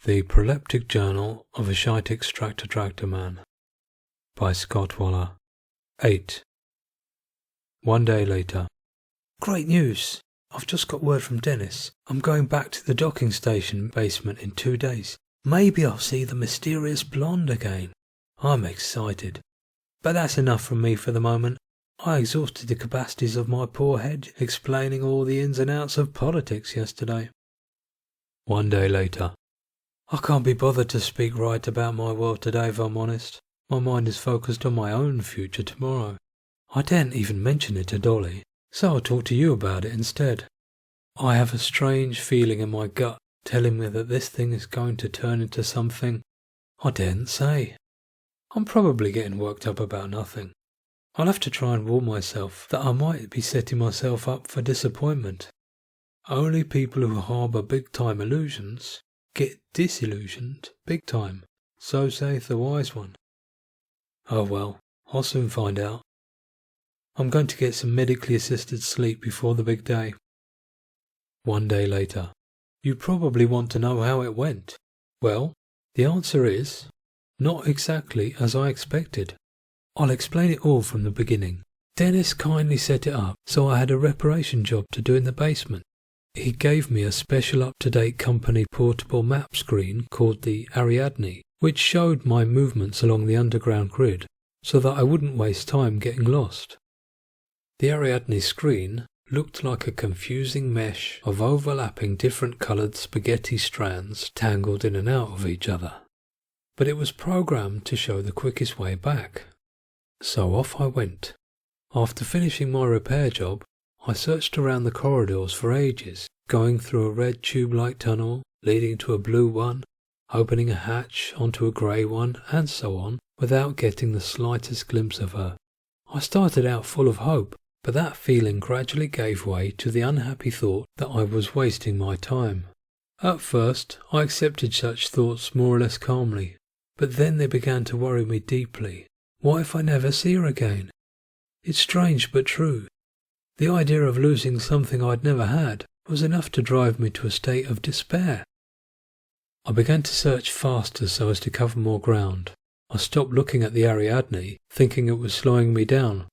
The Proleptic Journal of a Shite-Extractor Tractor Man by Scott Waller. 8. One day later. Great news! I've just got word from Dennis. I'm going back to the docking station basement in 2 days. Maybe I'll see the mysterious blonde again. I'm excited. But that's enough from me for the moment. I exhausted the capacities of my poor head explaining all the ins and outs of politics yesterday. One day later. I can't be bothered to speak right about my world today if I'm honest. My mind is focused on my own future tomorrow. I daren't even mention it to Dolly, so I'll talk to you about it instead. I have a strange feeling in my gut telling me that this thing is going to turn into something I daren't say. I'm probably getting worked up about nothing. I'll have to try and warn myself that I might be setting myself up for disappointment. Only people who harbour big-time illusions get disillusioned big time, so saith the wise one. Oh well, I'll soon find out. I'm going to get some medically assisted sleep before the big day. One day later. You probably want to know how it went. Well, the answer is, not exactly as I expected. I'll explain it all from the beginning. Dennis kindly set it up so I had a reparation job to do in the basement. He gave me a special up-to-date company portable map screen called the Ariadne, which showed my movements along the underground grid, so that I wouldn't waste time getting lost. The Ariadne screen looked like a confusing mesh of overlapping different coloured spaghetti strands tangled in and out of each other. But it was programmed to show the quickest way back. So off I went. After finishing my repair job, I searched around the corridors for ages, going through a red tube-like tunnel, leading to a blue one, opening a hatch onto a grey one, and so on, without getting the slightest glimpse of her. I started out full of hope, but that feeling gradually gave way to the unhappy thought that I was wasting my time. At first, I accepted such thoughts more or less calmly, but then they began to worry me deeply. What if I never see her again? It's strange but true. The idea of losing something I'd never had was enough to drive me to a state of despair. I began to search faster so as to cover more ground. I stopped looking at the Ariadne, thinking it was slowing me down,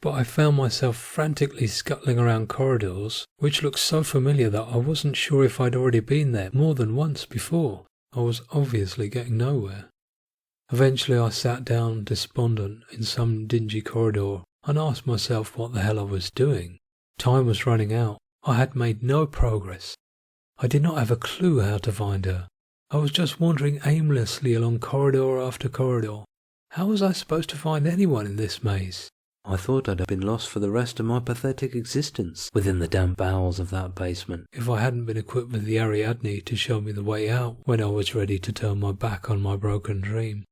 but I found myself frantically scuttling around corridors, which looked so familiar that I wasn't sure if I'd already been there more than once before. I was obviously getting nowhere. Eventually I sat down despondent in some dingy corridor and asked myself what the hell I was doing. Time was running out. I had made no progress. I did not have a clue how to find her. I was just wandering aimlessly along corridor after corridor. How was I supposed to find anyone in this maze? I thought I'd have been lost for the rest of my pathetic existence within the damp bowels of that basement, if I hadn't been equipped with the Ariadne to show me the way out when I was ready to turn my back on my broken dream.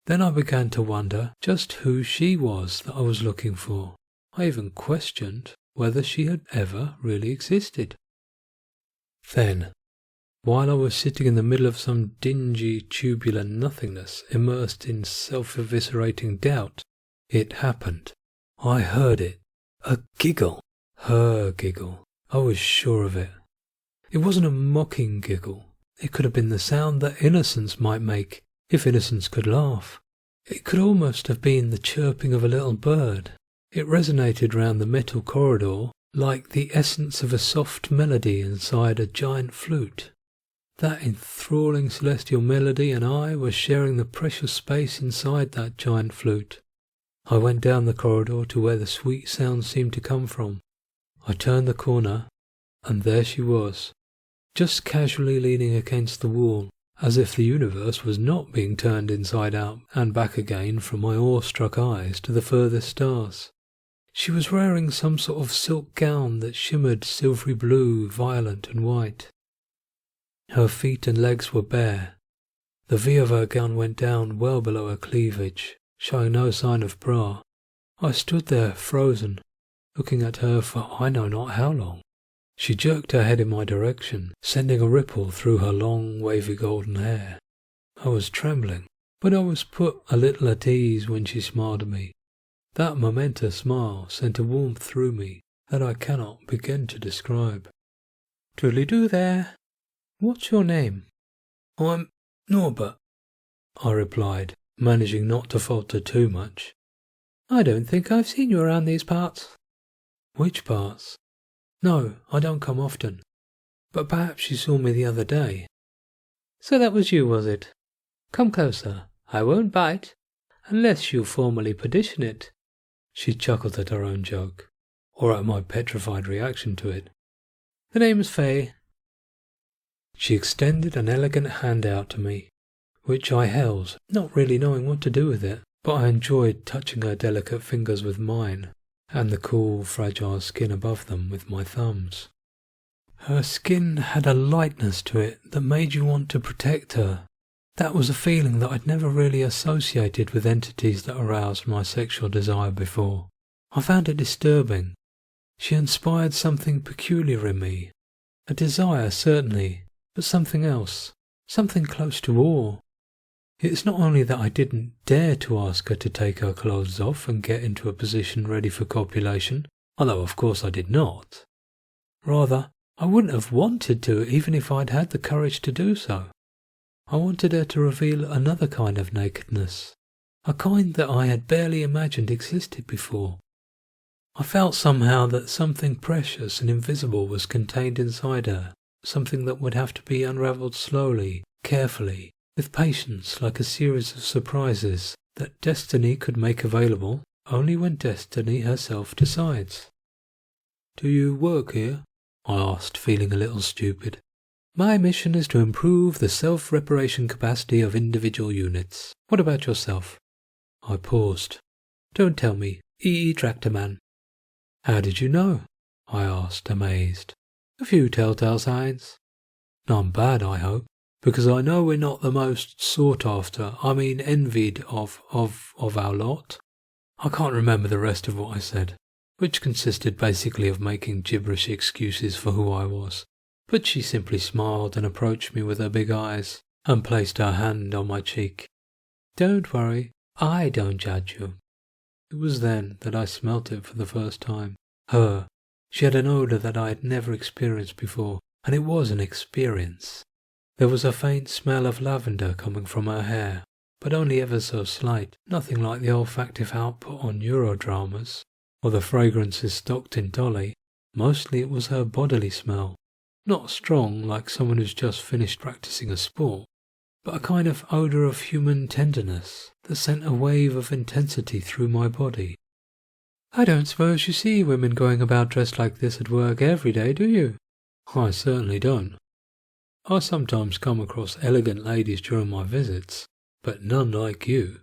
Then I began to wonder just who she was that I was looking for. I even questioned whether she had ever really existed. Then, while I was sitting in the middle of some dingy tubular nothingness immersed in self-eviscerating doubt, it happened. I heard it. A giggle. Her giggle. I was sure of it. It wasn't a mocking giggle. It could have been the sound that innocence might make, if innocence could laugh. It could almost have been the chirping of a little bird. It resonated round the metal corridor like the essence of a soft melody inside a giant flute. That enthralling celestial melody and I were sharing the precious space inside that giant flute. I went down the corridor to where the sweet sound seemed to come from. I turned the corner, and there she was, just casually leaning against the wall, as if the universe was not being turned inside out and back again from my awestruck eyes to the furthest stars. She was wearing some sort of silk gown that shimmered silvery blue, violet and white. Her feet and legs were bare. The V of her gown went down well below her cleavage, showing no sign of bra. I stood there frozen, looking at her for I know not how long. She jerked her head in my direction, sending a ripple through her long, wavy golden hair. I was trembling, but I was put a little at ease when she smiled at me. That momentous smile sent a warmth through me that I cannot begin to describe. "Toodly-doo there. What's your name?" I'm Norbert, I replied, managing not to falter too much. I don't think I've seen you around these parts. Which parts? No, I don't come often. But perhaps you saw me the other day. So that was you, was it? Come closer. I won't bite, unless you formally petition it. She chuckled at her own joke, or at my petrified reaction to it. The name's Faye. She extended an elegant hand out to me, which I held, not really knowing what to do with it, but I enjoyed touching her delicate fingers with mine, and the cool, fragile skin above them with my thumbs. Her skin had a lightness to it that made you want to protect her. That was a feeling that I'd never really associated with entities that aroused my sexual desire before. I found it disturbing. She inspired something peculiar in me. A desire, certainly, but something else, something close to awe. It's not only that I didn't dare to ask her to take her clothes off and get into a position ready for copulation, although of course I did not. Rather, I wouldn't have wanted to even if I'd had the courage to do so. I wanted her to reveal another kind of nakedness, a kind that I had barely imagined existed before. I felt somehow that something precious and invisible was contained inside her, something that would have to be unravelled slowly, carefully, with patience, like a series of surprises that destiny could make available only when destiny herself decides. "Do you work here?" I asked, feeling a little stupid. "My mission is to improve the self-reparation capacity of individual units. What about yourself?" I paused. "Don't tell me. Tractor Man." "How did you know?" I asked, amazed. "A few telltale signs." "None bad, I hope, because I know we're not the most sought-after, envied of our lot." I can't remember the rest of what I said, which consisted basically of making gibberish excuses for who I was. But she simply smiled and approached me with her big eyes, and placed her hand on my cheek. "Don't worry, I don't judge you." It was then that I smelt it for the first time. Her. She had an odour that I had never experienced before, and it was an experience. There was a faint smell of lavender coming from her hair, but only ever so slight, nothing like the olfactive output on Eurodramas, or the fragrances stocked in Dolly. Mostly it was her bodily smell. Not strong like someone who's just finished practicing a sport, but a kind of odour of human tenderness that sent a wave of intensity through my body. "I don't suppose you see women going about dressed like this at work every day, do you?" "I certainly don't. I sometimes come across elegant ladies during my visits, but none like you."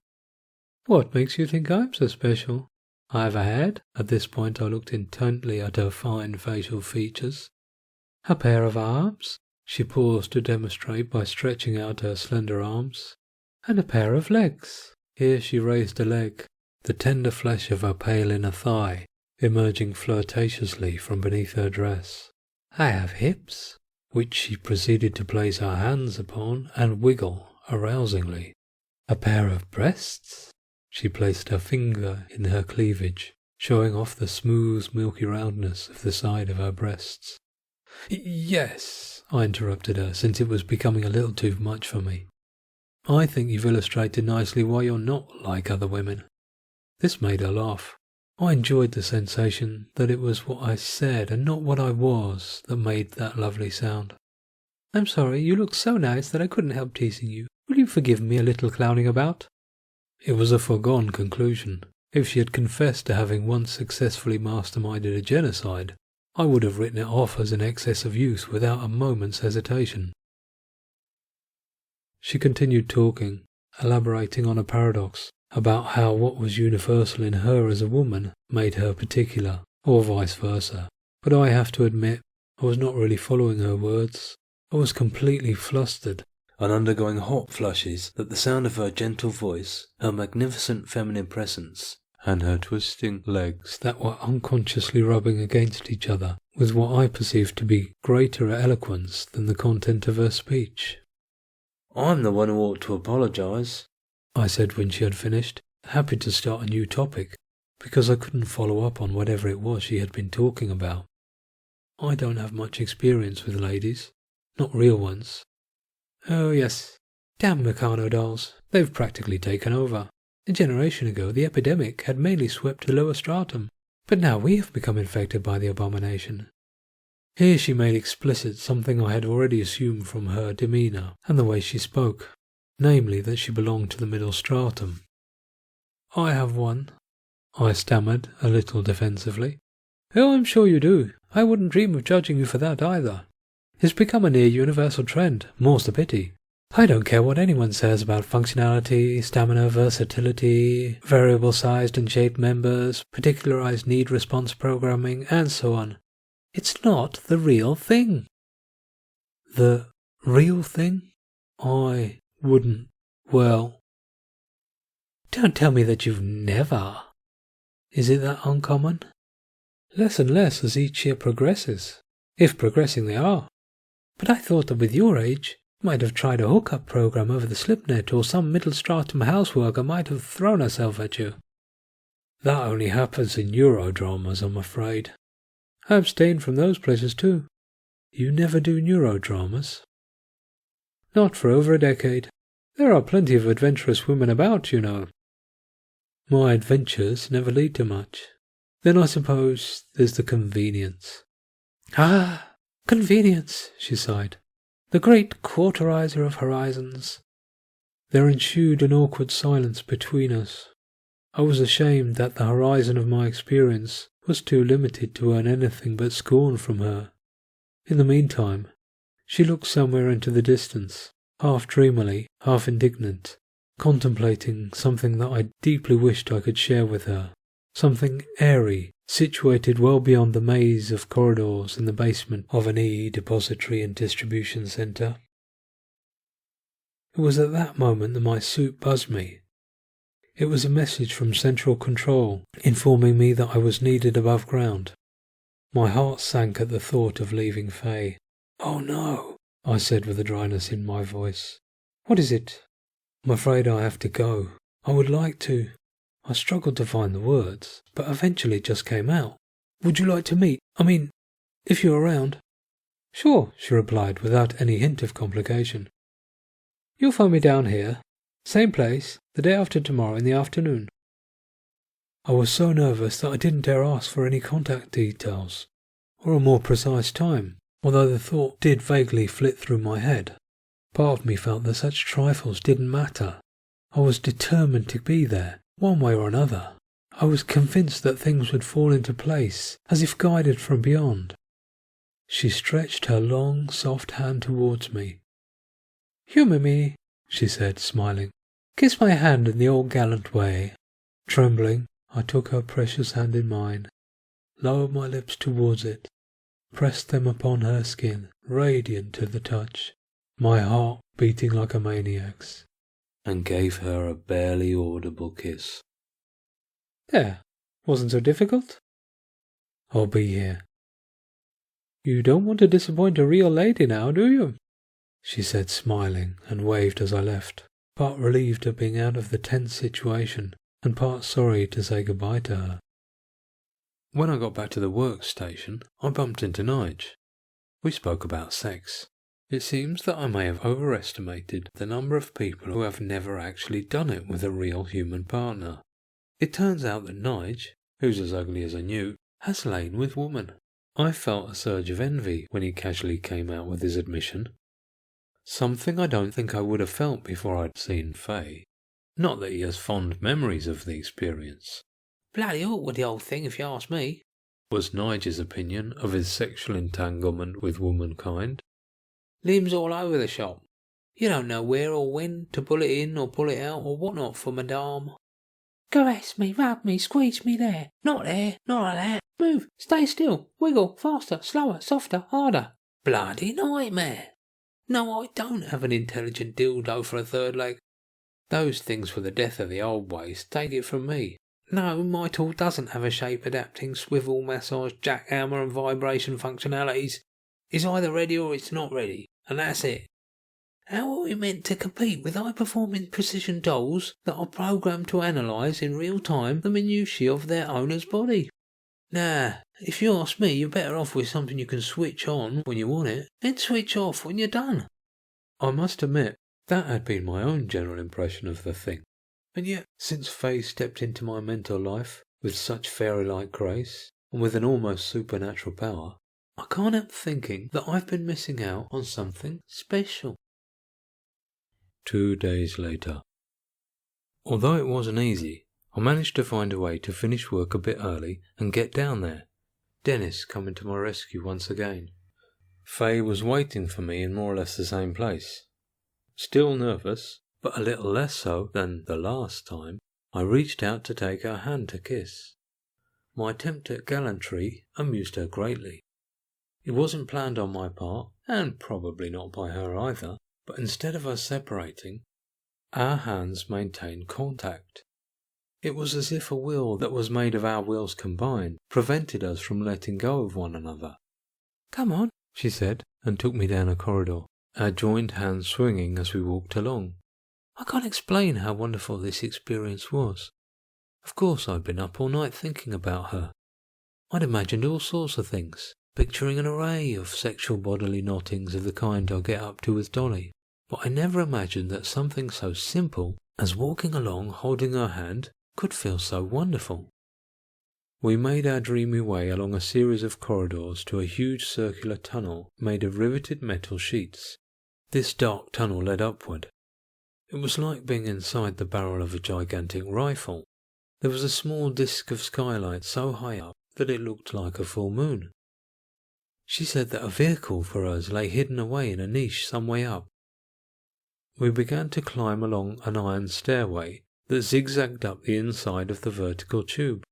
"What makes you think I'm so special? I ever had?" At this point I looked intently at her fine facial features. "A pair of arms," she paused to demonstrate by stretching out her slender arms, "and a pair of legs." Here she raised a leg, the tender flesh of her pale inner thigh emerging flirtatiously from beneath her dress. "I have hips," which she proceeded to place her hands upon and wiggle arousingly. "A pair of breasts." She placed her finger in her cleavage, showing off the smooth, milky roundness of the side of her breasts. "Yes," I interrupted her, since it was becoming a little too much for me. "I think you've illustrated nicely why you're not like other women." This made her laugh. I enjoyed the sensation that it was what I said and not what I was that made that lovely sound. "I'm sorry, you look so nice that I couldn't help teasing you. Will you forgive me a little clowning about?" It was a foregone conclusion. If she had confessed to having once successfully masterminded a genocide, I would have written it off as an excess of youth without a moment's hesitation. She continued talking, elaborating on a paradox about how what was universal in her as a woman made her particular, or vice versa. But I have to admit, I was not really following her words. I was completely flustered, and undergoing hot flushes at the sound of her gentle voice, her magnificent feminine presence, and her twisting legs that were unconsciously rubbing against each other with what I perceived to be greater eloquence than the content of her speech. "I'm the one who ought to apologise," I said when she had finished, happy to start a new topic, because I couldn't follow up on whatever it was she had been talking about. "I don't have much experience with ladies, not real ones. Oh yes. Damn Meccano dolls. They've practically taken over. A generation ago, the epidemic had mainly swept the lower stratum, but now we have become infected by the abomination. Here she made explicit something I had already assumed from her demeanour and the way she spoke, namely that she belonged to the middle stratum. I have one, I stammered, a little defensively. Oh, I'm sure you do. I wouldn't dream of judging you for that either. It's become a near universal trend, more's the pity. I don't care what anyone says about functionality, stamina, versatility, variable-sized and shaped members, particularized need-response programming, and so on. It's not the real thing. The real thing? I wouldn't. Well, don't tell me that you've never. Is it that uncommon? Less and less as each year progresses, if progressing they are. But I thought that with your age, you might have tried a hookup program over the slipnet, or some middle stratum houseworker might have thrown herself at you. That only happens in Eurodramas, I'm afraid. I abstain from those places too. You never do neurodramas? Not for over a decade. There are plenty of adventurous women about, you know. My adventures never lead to much. Then I suppose there's the convenience. Ah, convenience, she sighed. The great cauterizer of horizons. There ensued an awkward silence between us. I was ashamed that the horizon of my experience was too limited to earn anything but scorn from her. In the meantime, she looked somewhere into the distance, half dreamily, half indignant, contemplating something that I deeply wished I could share with her, something airy, situated well beyond the maze of corridors in the basement of an depository and distribution centre. It was at that moment that my suit buzzed me. It was a message from Central Control, informing me that I was needed above ground. My heart sank at the thought of leaving Faye. Oh no, I said with a dryness in my voice. What is it? I'm afraid I have to go. I would like to. I struggled to find the words, but eventually it just came out. Would you like to meet? I mean, if you're around. Sure, she replied without any hint of complication. You'll find me down here. Same place, the day after tomorrow in the afternoon. I was so nervous that I didn't dare ask for any contact details, or a more precise time, although the thought did vaguely flit through my head. Part of me felt that such trifles didn't matter. I was determined to be there, one way or another. I was convinced that things would fall into place, as if guided from beyond. She stretched her long, soft hand towards me. Humour me, she said, smiling. Kiss my hand in the old gallant way. Trembling, I took her precious hand in mine, lowered my lips towards it, pressed them upon her skin, radiant to the touch, my heart beating like a maniac's, and gave her a barely audible kiss. There, wasn't so difficult. I'll be here. You don't want to disappoint a real lady now, do you? She said, smiling, and waved as I left, part relieved at being out of the tense situation, and part sorry to say goodbye to her. When I got back to the workstation, I bumped into Nige. We spoke about sex. It seems that I may have overestimated the number of people who have never actually done it with a real human partner. It turns out that Nige, who's as ugly as a newt, has lain with women. I felt a surge of envy when he casually came out with his admission. Something I don't think I would have felt before I'd seen Faye. Not that he has fond memories of the experience. Bloody awkward the old thing, if you ask me, was Nige's opinion of his sexual entanglement with womankind. Limbs all over the shop. You don't know where or when to pull it in or pull it out or what not for madame. Caress me, rub me, squeeze me there. Not there, not like that. Move, stay still, wiggle, faster, slower, softer, harder. Bloody nightmare. No, I don't have an intelligent dildo for a third leg. Those things were the death of the old ways, take it from me. No, my tool doesn't have a shape-adapting swivel, massage, jackhammer and vibration functionalities. It's either ready or it's not ready, and that's it. How are we meant to compete with high-performing precision dolls that are programmed to analyse in real time the minutiae of their owner's body? Nah, if you ask me, you're better off with something you can switch on when you want it, and switch off when you're done. I must admit, that had been my own general impression of the thing. And yet, since Faye stepped into my mental life with such fairy-like grace, and with an almost supernatural power, I can't help thinking that I've been missing out on something special. 2 days later. Although it wasn't easy, I managed to find a way to finish work a bit early and get down there, Dennis coming to my rescue once again. Faye was waiting for me in more or less the same place. Still nervous, but a little less so than the last time, I reached out to take her hand to kiss. My attempt at gallantry amused her greatly. It wasn't planned on my part, and probably not by her either, but instead of us separating, our hands maintained contact. It was as if a will that was made of our wills combined prevented us from letting go of one another. "Come on," she said, and took me down a corridor, our joined hands swinging as we walked along. I can't explain how wonderful this experience was. Of course, I'd been up all night thinking about her. I'd imagined all sorts of things, picturing an array of sexual bodily knottings of the kind I get up to with Dolly, but I never imagined that something so simple as walking along holding her hand could feel so wonderful. We made our dreamy way along a series of corridors to a huge circular tunnel made of riveted metal sheets. This dark tunnel led upward. It was like being inside the barrel of a gigantic rifle. There was a small disk of skylight so high up that it looked like a full moon. She said that a vehicle for us lay hidden away in a niche some way up. We began to climb along an iron stairway that zigzagged up the inside of the vertical tube.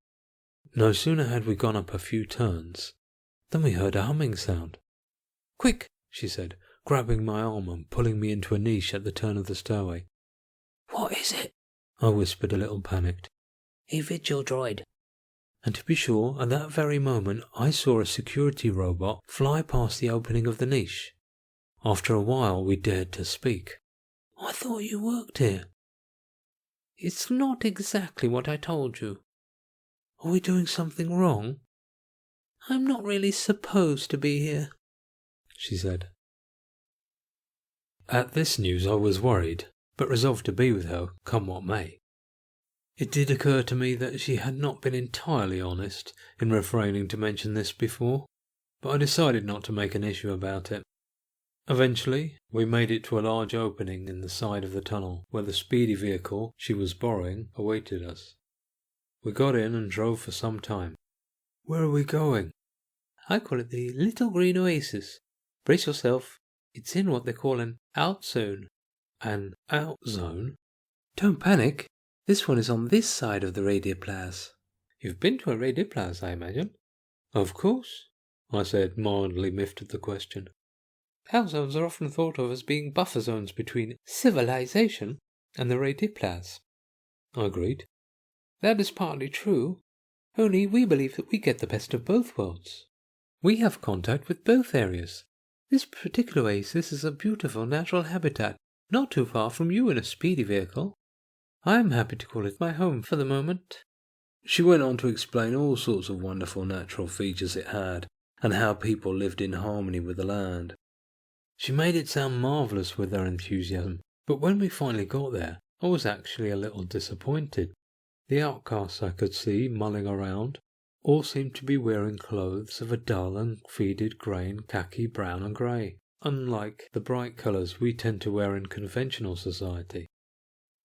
No sooner had we gone up a few turns than we heard a humming sound. "Quick," she said, grabbing my arm and pulling me into a niche at the turn of the stairway. "What is it?" I whispered, a little panicked. "A vigil droid." And to be sure, at that very moment I saw a security robot fly past the opening of the niche. After a while we dared to speak. "I thought you worked here." "It's not exactly what I told you." "Are we doing something wrong?" "I'm not really supposed to be here," she said. At this news I was worried, but resolved to be with her, come what may. It did occur to me that she had not been entirely honest in refraining to mention this before, but I decided not to make an issue about it. Eventually, we made it to a large opening in the side of the tunnel, where the speedy vehicle she was borrowing awaited us. We got in and drove for some time. "Where are we going?" "I call it the Little Green Oasis. Brace yourself. It's in what they call an out zone." "An out zone?" "Don't panic. This one is on this side of the radioplas. You've been to a radioplas, I imagine?" "Of course," I said, mildly miffed at the question. "Out zones are often thought of as being buffer zones between civilization and the radioplas." I agreed. "That is partly true, only we believe that we get the best of both worlds. We have contact with both areas. This particular oasis is a beautiful natural habitat, not too far from you in a speedy vehicle. I am happy to call it my home for the moment." She went on to explain all sorts of wonderful natural features it had, and how people lived in harmony with the land. She made it sound marvellous with her enthusiasm, but when we finally got there, I was actually a little disappointed. The outcasts I could see mulling around all seemed to be wearing clothes of a dull and faded grey and khaki brown and grey, unlike the bright colours we tend to wear in conventional society.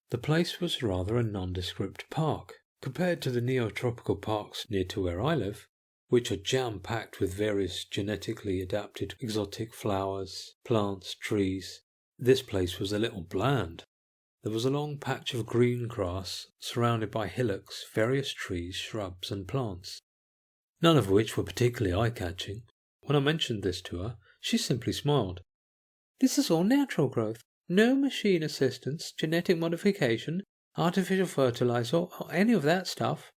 The place was rather a nondescript park, compared to the neotropical parks near to where I live, which are jam-packed with various genetically adapted exotic flowers, plants, trees. This place was a little bland. There was a long patch of green grass, surrounded by hillocks, various trees, shrubs, and plants, none of which were particularly eye-catching. When I mentioned this to her, she simply smiled. "This is all natural growth. No machine assistance, genetic modification, artificial fertilizer, or any of that stuff.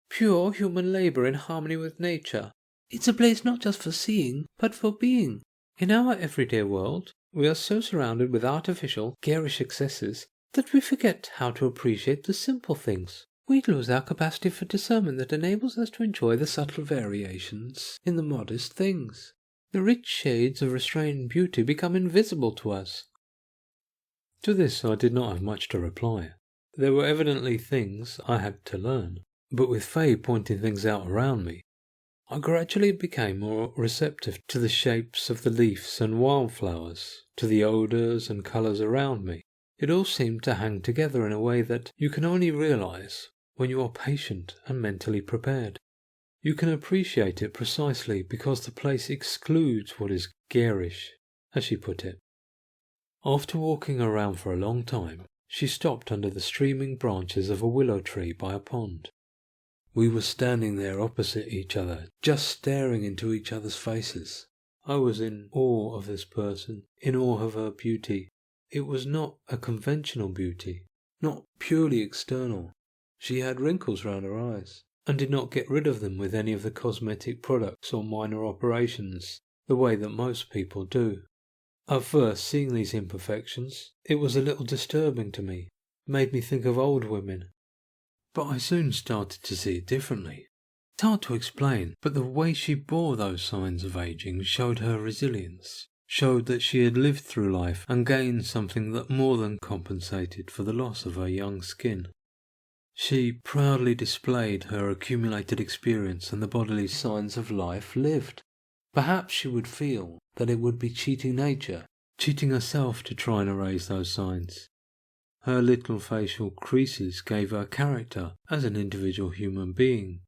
Pure human labour in harmony with nature. It's a place not just for seeing, but for being. In our everyday world, we are so surrounded with artificial, garish excesses that we forget how to appreciate the simple things. We lose our capacity for discernment that enables us to enjoy the subtle variations in the modest things. The rich shades of restrained beauty become invisible to us. To this I did not have much to reply. There were evidently things I had to learn, but with Faye pointing things out around me, I gradually became more receptive to the shapes of the leaves and wildflowers, to the odours and colours around me. It all seemed to hang together in a way that you can only realise when you are patient and mentally prepared. You can appreciate it precisely because the place excludes what is garish, as she put it. After walking around for a long time, she stopped under the streaming branches of a willow tree by a pond. We were standing there opposite each other, just staring into each other's faces. I was in awe of this person, in awe of her beauty. It was not a conventional beauty, not purely external. She had wrinkles round her eyes, and did not get rid of them with any of the cosmetic products or minor operations, the way that most people do. At first, seeing these imperfections, it was a little disturbing to me, made me think of old women. But I soon started to see it differently. It's hard to explain, but the way she bore those signs of aging showed her resilience, showed that she had lived through life and gained something that more than compensated for the loss of her young skin. She proudly displayed her accumulated experience and the bodily signs of life lived. Perhaps she would feel that it would be cheating nature, cheating herself to try and erase those signs. Her little facial creases gave her character as an individual human being.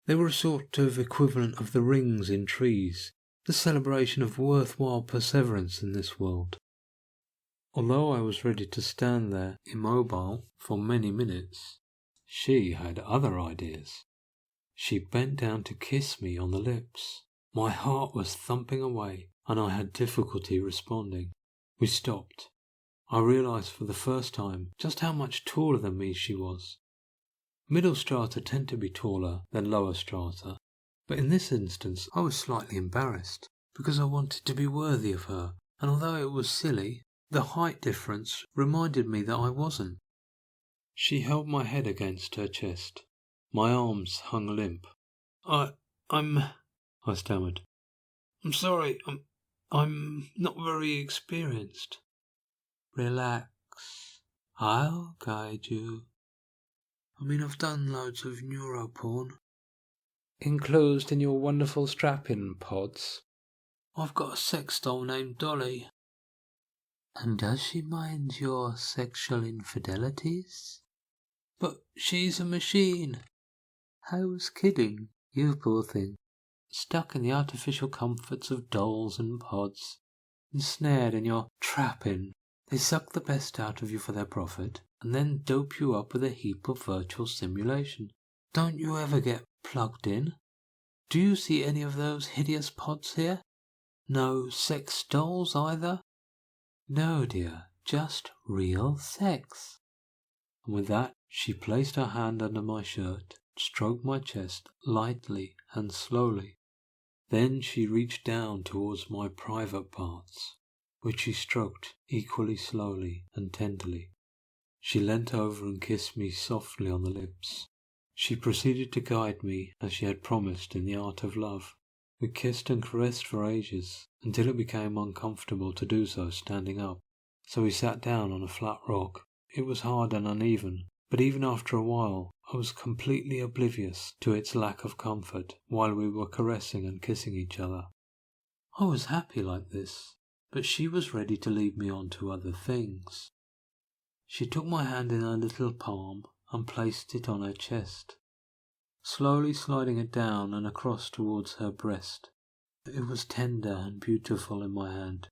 They were a sort of equivalent of the rings in trees, the celebration of worthwhile perseverance in this world. Although I was ready to stand there immobile for many minutes, she had other ideas. She bent down to kiss me on the lips. My heart was thumping away, and I had difficulty responding. We stopped. I realised for the first time just how much taller than me she was. Middle strata tend to be taller than lower strata, but in this instance I was slightly embarrassed, because I wanted to be worthy of her, and although it was silly, the height difference reminded me that I wasn't. She held my head against her chest. My arms hung limp. I stammered. I'm sorry, I'm not very experienced. Relax. I'll guide you. I've done loads of neuroporn. Enclosed in your wonderful strap-in pods. I've got a sex doll named Dolly. And does she mind your sexual infidelities? But she's a machine. I was kidding, you poor thing. Stuck in the artificial comforts of dolls and pods, ensnared in your trap-in. They suck the best out of you for their profit, and then dope you up with a heap of virtual simulation. Don't you ever get plugged in? Do you see any of those hideous pods here? No sex dolls either? No, dear, just real sex. And with that, she placed her hand under my shirt, stroked my chest lightly and slowly. Then she reached down towards my private parts, which she stroked equally slowly and tenderly. She leant over and kissed me softly on the lips. She proceeded to guide me as she had promised in the art of love. We kissed and caressed for ages, until it became uncomfortable to do so standing up. So we sat down on a flat rock. It was hard and uneven, but even after a while I was completely oblivious to its lack of comfort while we were caressing and kissing each other. I was happy like this, but she was ready to lead me on to other things. She took my hand in her little palm and placed it on her chest, slowly sliding it down and across towards her breast. It was tender and beautiful in my hand,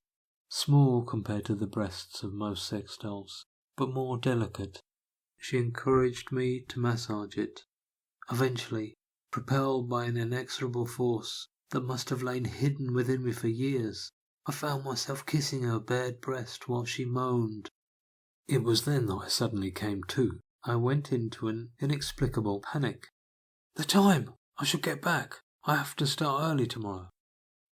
small compared to the breasts of most sex dolls, but more delicate. She encouraged me to massage it. Eventually, propelled by an inexorable force that must have lain hidden within me for years, I found myself kissing her bared breast while she moaned. It was then that I suddenly came to. I went into an inexplicable panic. The time! I shall get back. I have to start early tomorrow.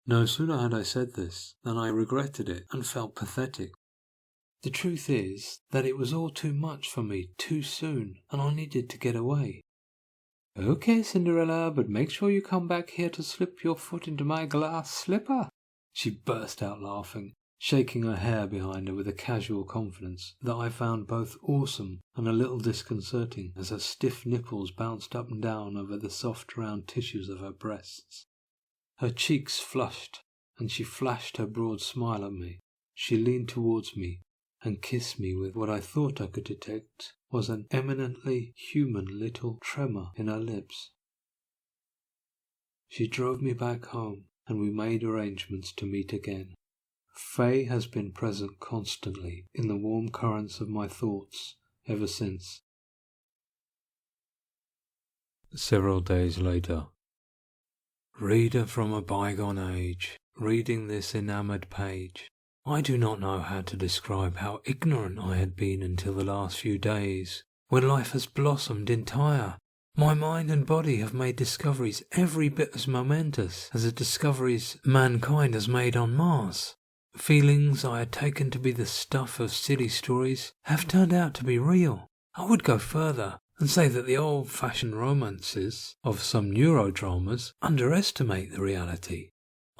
No sooner had I said this than I regretted it and felt pathetic. The truth is that it was all too much for me too soon, and I needed to get away. Okay, Cinderella, but make sure you come back here to slip your foot into my glass slipper. She burst out laughing. shaking her hair behind her with a casual confidence that I found both awesome and a little disconcerting as her stiff nipples bounced up and down over the soft round tissues of her breasts. Her cheeks flushed, and she flashed her broad smile at me. She leaned towards me and kissed me with what I thought I could detect was an eminently human little tremor in her lips. She drove me back home, and we made arrangements to meet again. Faye has been present constantly in the warm currents of my thoughts ever since. Several days later. Reader from a bygone age, reading this enamoured page, I do not know how to describe how ignorant I had been until the last few days, when life has blossomed entire. My mind and body have made discoveries every bit as momentous as the discoveries mankind has made on Mars. Feelings I had taken to be the stuff of silly stories have turned out to be real. I would go further and say that the old-fashioned romances of some neurodramas underestimate the reality.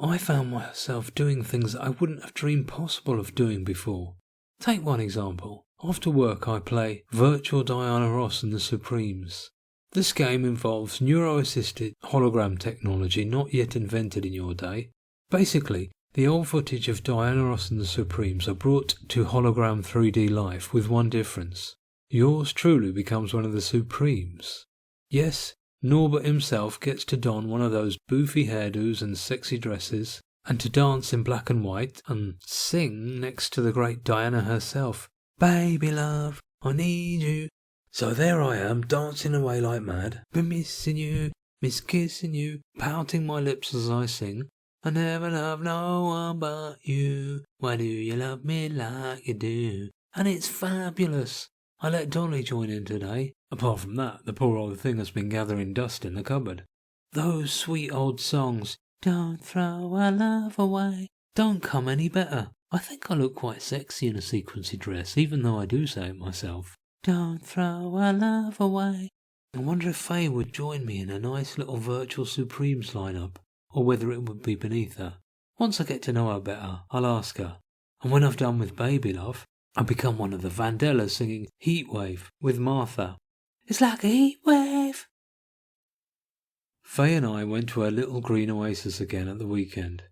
I found myself doing things that I wouldn't have dreamed possible of doing before. Take one example. After work I play Virtual Diana Ross and the Supremes. This game involves neuro-assisted hologram technology not yet invented in your day. Basically, the old footage of Diana Ross and the Supremes are brought to hologram 3D life with one difference. Yours truly becomes one of the Supremes. Yes, Norbert himself gets to don one of those boofy hairdos and sexy dresses, and to dance in black and white, and sing next to the great Diana herself. Baby love, I need you. So there I am, dancing away like mad, been missing you, miss kissing you, pouting my lips as I sing. I never loved no one but you, why do you love me like you do? And it's fabulous. I let Dolly join in today. Apart from that, the poor old thing has been gathering dust in the cupboard. Those sweet old songs, don't throw our love away, don't come any better. I think I look quite sexy in a sequincy dress, even though I do say it myself. Don't throw our love away. I wonder if Faye would join me in a nice little Virtual Supremes lineup, or whether it would be beneath her. Once I get to know her better, I'll ask her. And when I've done with Baby Love, I'll become one of the Vandellas singing Heatwave with Martha. It's like a heat wave. Faye and I went to her little green oasis again at the weekend.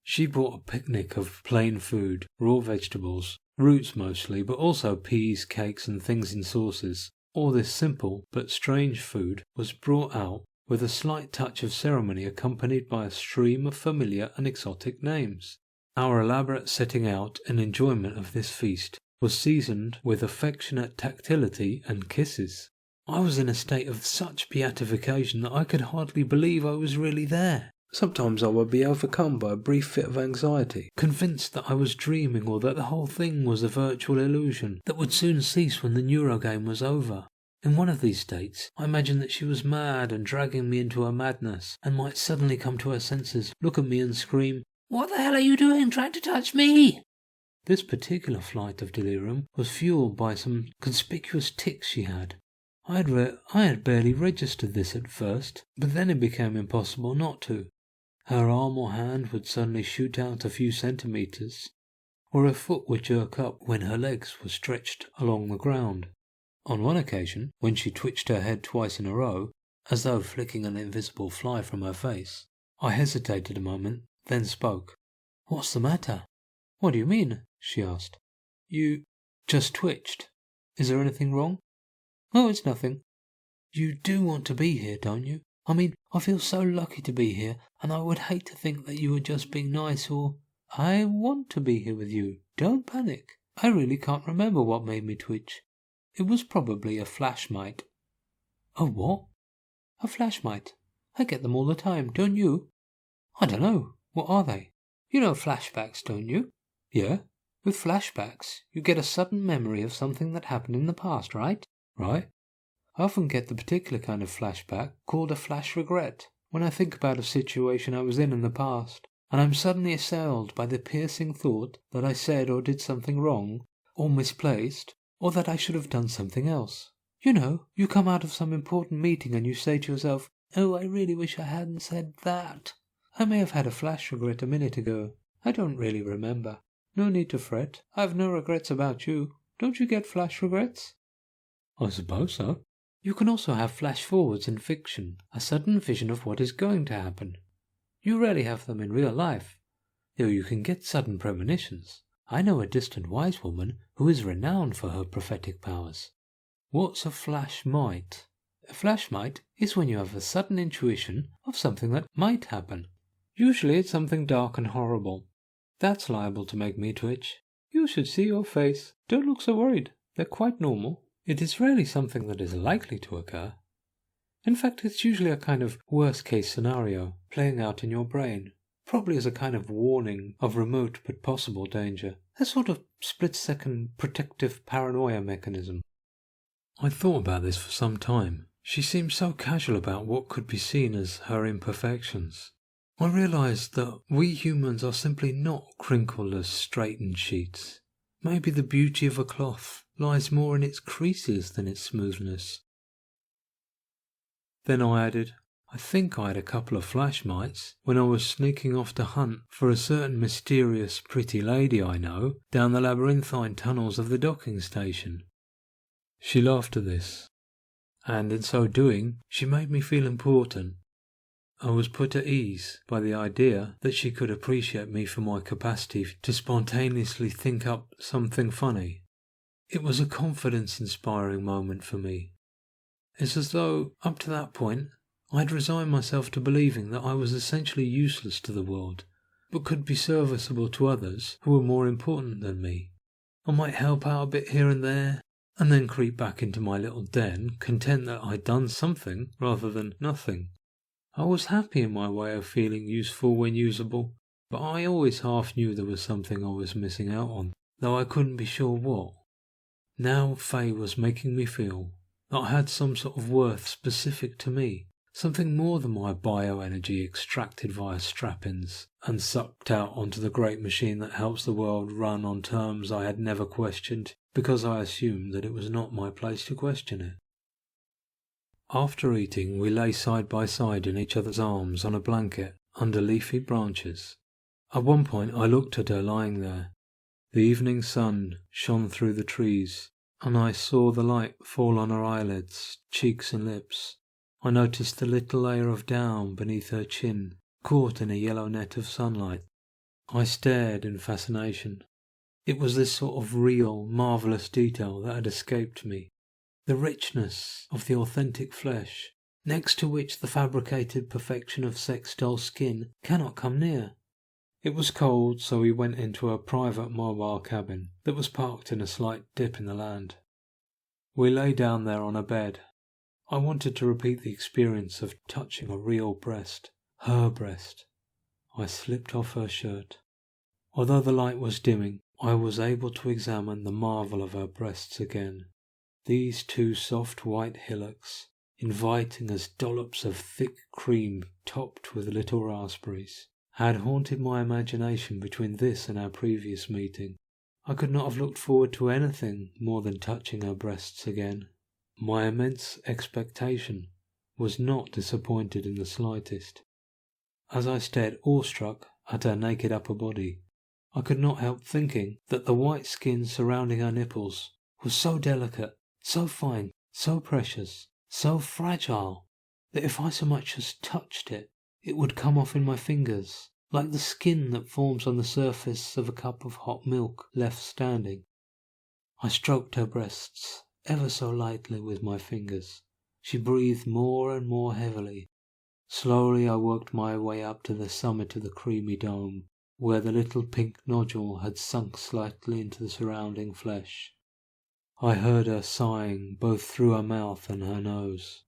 She brought a picnic of plain food, raw vegetables, roots mostly, but also peas, cakes and things in sauces. All this simple but strange food was brought out with a slight touch of ceremony accompanied by a stream of familiar and exotic names. Our elaborate setting out and enjoyment of this feast was seasoned with affectionate tactility and kisses. I was in a state of such beatification that I could hardly believe I was really there. Sometimes I would be overcome by a brief fit of anxiety, convinced that I was dreaming or that the whole thing was a virtual illusion that would soon cease when the neurogame was over. In one of these states, I imagined that she was mad and dragging me into her madness, and might suddenly come to her senses, look at me and scream, "What the hell are you doing trying to touch me?" This particular flight of delirium was fueled by some conspicuous tics she had. I had barely registered this at first, but then it became impossible not to. Her arm or hand would suddenly shoot out a few centimetres, or her foot would jerk up when her legs were stretched along the ground. On one occasion, when she twitched her head twice in a row, as though flicking an invisible fly from her face, I hesitated a moment, then spoke. "What's the matter?" "What do you mean?" she asked. "You just twitched. Is there anything wrong?" "Oh, it's nothing." "You do want to be here, don't you? I mean, I feel so lucky to be here, and I would hate to think that you were just being nice or... I want to be here with you. Don't panic. I really can't remember what made me twitch. It was probably a flashmite." "A what?" "A flashmite. I get them all the time, don't you?" "I don't know. What are they?" "You know flashbacks, don't you?" "Yeah." "With flashbacks, you get a sudden memory of something that happened in the past, right?" "Right." "I often get the particular kind of flashback called a flash regret when I think about a situation I was in the past, and I'm suddenly assailed by the piercing thought that I said or did something wrong, or misplaced, or that I should have done something else. You know, you come out of some important meeting and you say to yourself, 'Oh, I really wish I hadn't said that. I may have had a flash regret a minute ago. I don't really remember.' No need to fret. I have no regrets about you. Don't you get flash regrets? I suppose so. You can also have flash forwards in fiction, a sudden vision of what is going to happen. You rarely have them in real life, though you can get sudden premonitions. I know a distant wise woman who is renowned for her prophetic powers. What's a flash mite? A flash mite is when you have a sudden intuition of something that might happen. Usually it's something dark and horrible. That's liable to make me twitch. You should see your face. Don't look so worried. They're quite normal. It is rarely something that is likely to occur. In fact, it's usually a kind of worst-case scenario playing out in your brain, probably as a kind of warning of remote but possible danger, a sort of split-second protective paranoia mechanism. I thought about this for some time. She seemed so casual about what could be seen as her imperfections. I realised that we humans are simply not crinkled as straightened sheets. Maybe the beauty of a cloth lies more in its creases than its smoothness. Then I added, I think I had a couple of flash mites when I was sneaking off to hunt for a certain mysterious pretty lady I know down the labyrinthine tunnels of the docking station. She laughed at this, and in so doing she made me feel important. I was put at ease by the idea that she could appreciate me for my capacity to spontaneously think up something funny. It was a confidence-inspiring moment for me. It's as though, up to that point, I'd resigned myself to believing that I was essentially useless to the world, but could be serviceable to others who were more important than me. I might help out a bit here and there, and then creep back into my little den, content that I'd done something rather than nothing. I was happy in my way of feeling useful when usable, but I always half knew there was something I was missing out on, though I couldn't be sure what. Now Faye was making me feel that I had some sort of worth specific to me, something more than my bioenergy extracted via strap-ins and sucked out onto the great machine that helps the world run on terms I had never questioned, because I assumed that it was not my place to question it. After eating, we lay side by side in each other's arms on a blanket under leafy branches. At one point I looked at her lying there. The evening sun shone through the trees, and I saw the light fall on her eyelids, cheeks and lips. I noticed the little layer of down beneath her chin, caught in a yellow net of sunlight. I stared in fascination. It was this sort of real, marvellous detail that had escaped me. The richness of the authentic flesh, next to which the fabricated perfection of sex doll skin cannot come near. It was cold, so we went into a private mobile cabin that was parked in a slight dip in the land. We lay down there on a bed. I wanted to repeat the experience of touching a real breast, her breast. I slipped off her shirt. Although the light was dimming, I was able to examine the marvel of her breasts again. These two soft white hillocks, inviting as dollops of thick cream topped with little raspberries, had haunted my imagination between this and our previous meeting. I could not have looked forward to anything more than touching her breasts again. My immense expectation was not disappointed in the slightest. As I stared awestruck at her naked upper body, I could not help thinking that the white skin surrounding her nipples was so delicate, so fine, so precious, so fragile, that if I so much as touched it, it would come off in my fingers, like the skin that forms on the surface of a cup of hot milk left standing. I stroked her breasts ever so lightly with my fingers. She breathed more and more heavily. Slowly I worked my way up to the summit of the creamy dome, where the little pink nodule had sunk slightly into the surrounding flesh. I heard her sighing both through her mouth and her nose.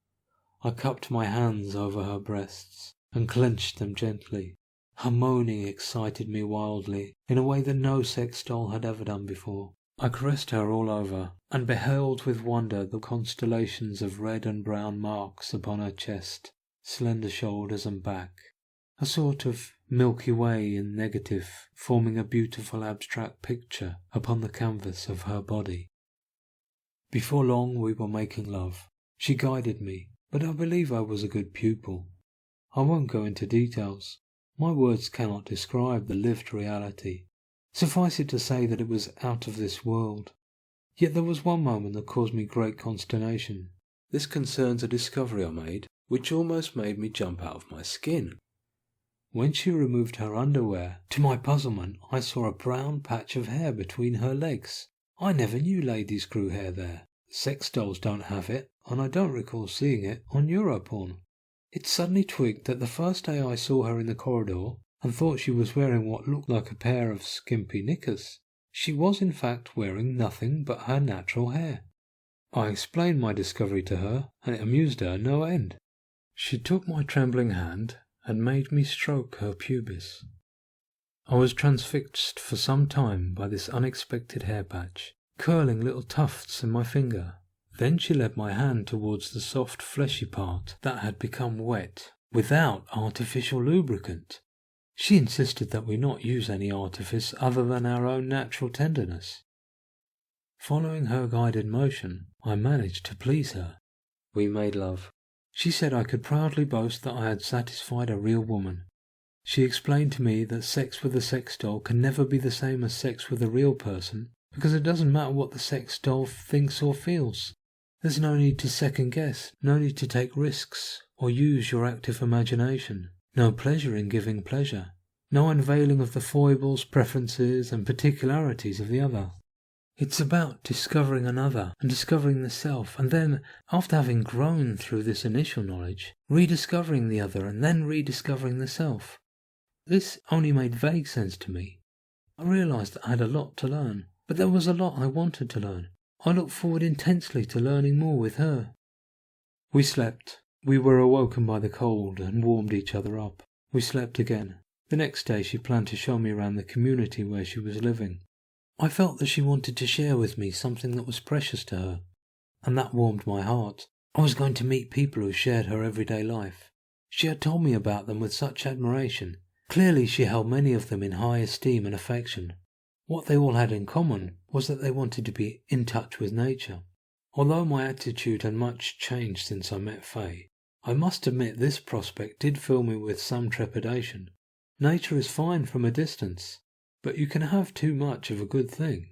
I cupped my hands over her breasts and clenched them gently. Her moaning excited me wildly, in a way that no sex doll had ever done before. I caressed her all over, and beheld with wonder the constellations of red and brown marks upon her chest, slender shoulders and back, a sort of Milky Way in negative, forming a beautiful abstract picture upon the canvas of her body. Before long we were making love. She guided me, but I believe I was a good pupil. I won't go into details. My words cannot describe the lived reality. Suffice it to say that it was out of this world. Yet there was one moment that caused me great consternation. This concerns a discovery I made, which almost made me jump out of my skin. When she removed her underwear, to my puzzlement, I saw a brown patch of hair between her legs. I never knew ladies grew hair there. Sex dolls don't have it, and I don't recall seeing it on Europorn. It suddenly twigged that the first day I saw her in the corridor, and thought she was wearing what looked like a pair of skimpy knickers, she was in fact wearing nothing but her natural hair. I explained my discovery to her, and it amused her no end. She took my trembling hand and made me stroke her pubis. I was transfixed for some time by this unexpected hair patch, curling little tufts in my finger. Then she led my hand towards the soft fleshy part that had become wet, without artificial lubricant. She insisted that we not use any artifice other than our own natural tenderness. Following her guided motion, I managed to please her. We made love. She said I could proudly boast that I had satisfied a real woman. She explained to me that sex with a sex doll can never be the same as sex with a real person, because it doesn't matter what the sex doll thinks or feels. There's no need to second guess, no need to take risks, or use your active imagination. No pleasure in giving pleasure. No unveiling of the foibles, preferences, and particularities of the other. It's about discovering another and discovering the self, and then, after having grown through this initial knowledge, rediscovering the other and then rediscovering the self. This only made vague sense to me. I realized that I had a lot to learn, but there was a lot I wanted to learn. I looked forward intensely to learning more with her. We slept. We were awoken by the cold and warmed each other up. We slept again. The next day she planned to show me around the community where she was living. I felt that she wanted to share with me something that was precious to her, and that warmed my heart. I was going to meet people who shared her everyday life. She had told me about them with such admiration. Clearly she held many of them in high esteem and affection. What they all had in common was that they wanted to be in touch with nature. Although my attitude had much changed since I met Faye, I must admit this prospect did fill me with some trepidation. Nature is fine from a distance, but you can have too much of a good thing.